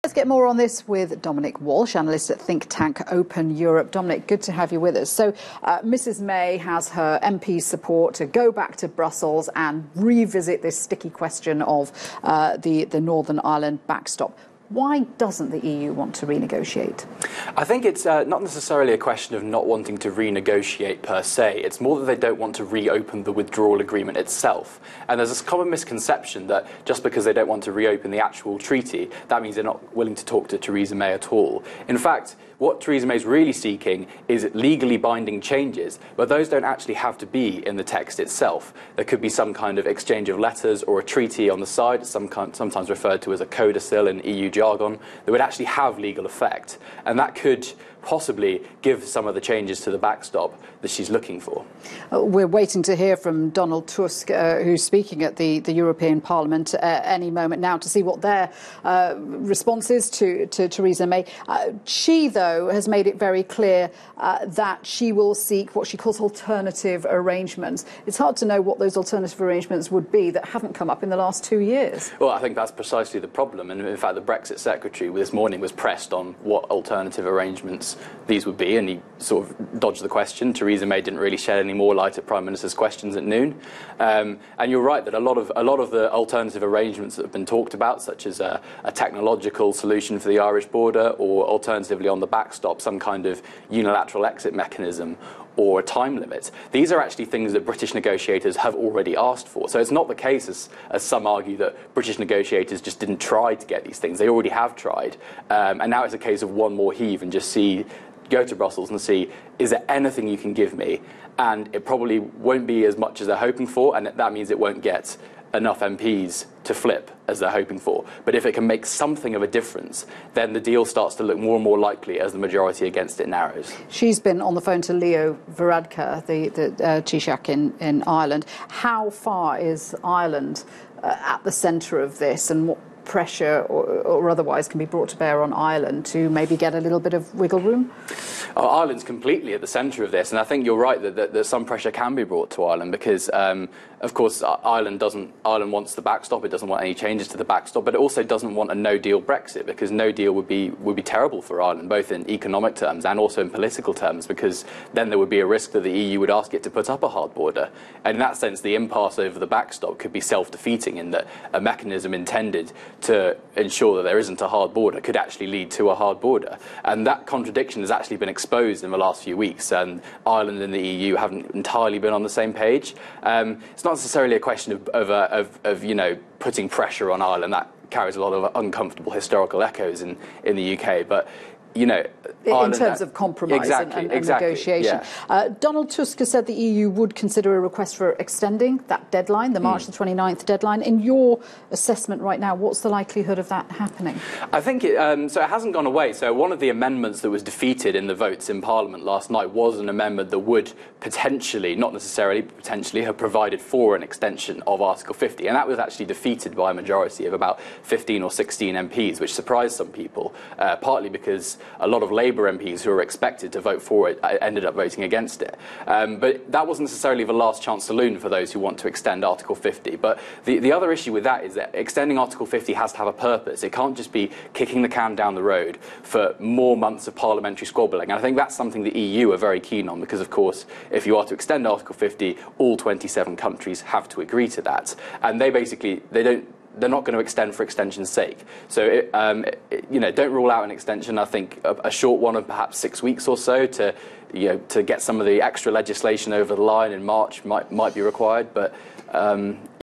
Let's get more on this with Dominic Walsh, analyst at think tank Open Europe. Dominic, good to have you with us. So Mrs May has her MP support to go back to Brussels and revisit this sticky question of the Northern Ireland backstop. Why doesn't the EU want to renegotiate? I think it's not necessarily a question of not wanting to renegotiate per se. It's more that they don't want to reopen the withdrawal agreement itself. And there's this common misconception that just because they don't want to reopen the actual treaty, that means they're not willing to talk to Theresa May at all. In fact, what Theresa May is really seeking is legally binding changes, but those don't actually have to be in the text itself. There could be some kind of exchange of letters or a treaty on the side, sometimes referred to as a codicil in EU jargon, that would actually have legal effect. And that could possibly give some of the changes to the backstop that she's looking for. We're waiting to hear from Donald Tusk, who's speaking at the European Parliament any moment now, to see what their response is to Theresa May. She, though, has made it very clear that she will seek what she calls alternative arrangements. It's hard to know what those alternative arrangements would be that haven't come up in the last 2 years. Well, I think that's precisely the problem. And in fact, the Brexit Secretary this morning was pressed on what alternative arrangements these would be, and he sort of dodged the question. Theresa May didn't really shed any more light at Prime Minister's questions at noon. And you're right that a lot of the alternative arrangements that have been talked about, such as a technological solution for the Irish border, or alternatively on the backstop, some kind of unilateral exit mechanism or a time limit, these are actually things that British negotiators have already asked for. So it's not the case, as some argue, that British negotiators just didn't try to get these things. They already have tried. And now it's a case of one more heave and just go to Brussels and see, is there anything you can give me? And it probably won't be as much as they're hoping for, and that means it won't get enough MPs to flip as they're hoping for. But if it can make something of a difference, then the deal starts to look more and more likely as the majority against it narrows. She's been on the phone to Leo Varadkar, the Taoiseach in Ireland. How far is Ireland at the centre of this, and what pressure or otherwise can be brought to bear on Ireland to maybe get a little bit of wiggle room? Ireland's completely at the centre of this, and I think you're right that some pressure can be brought to Ireland because, of course, Ireland wants the backstop. It doesn't want any changes to the backstop, but it also doesn't want a no-deal Brexit, because no deal would be terrible for Ireland, both in economic terms and also in political terms, because then there would be a risk that the EU would ask it to put up a hard border. And in that sense, the impasse over the backstop could be self-defeating, in that a mechanism intended to ensure that there isn't a hard border could actually lead to a hard border. And that contradiction has actually been exposed in the last few weeks, and Ireland and the EU haven't entirely been on the same page. It's not necessarily a question of putting pressure on Ireland. That carries a lot of uncomfortable historical echoes in the UK, but Ireland, in terms of compromise and negotiation. Yeah. Donald Tusk has said the EU would consider a request for extending that deadline, the March the 29th deadline. In your assessment right now, what's the likelihood of that happening? I think so it hasn't gone away. So one of the amendments that was defeated in the votes in Parliament last night was an amendment that would potentially, not necessarily, but potentially have provided for an extension of Article 50. And that was actually defeated by a majority of about 15 or 16 MPs, which surprised some people, partly because a lot of Labour MPs who were expected to vote for it ended up voting against it. But that wasn't necessarily the last chance saloon for those who want to extend Article 50. But the other issue with that is that extending Article 50 has to have a purpose. It can't just be kicking the can down the road for more months of parliamentary squabbling. And I think that's something the EU are very keen on, because, of course, if you are to extend Article 50, all 27 countries have to agree to that. And they're not going to extend for extension's sake. So, don't rule out an extension. I think a short one of perhaps 6 weeks or so to get some of the extra legislation over the line in March might be required. But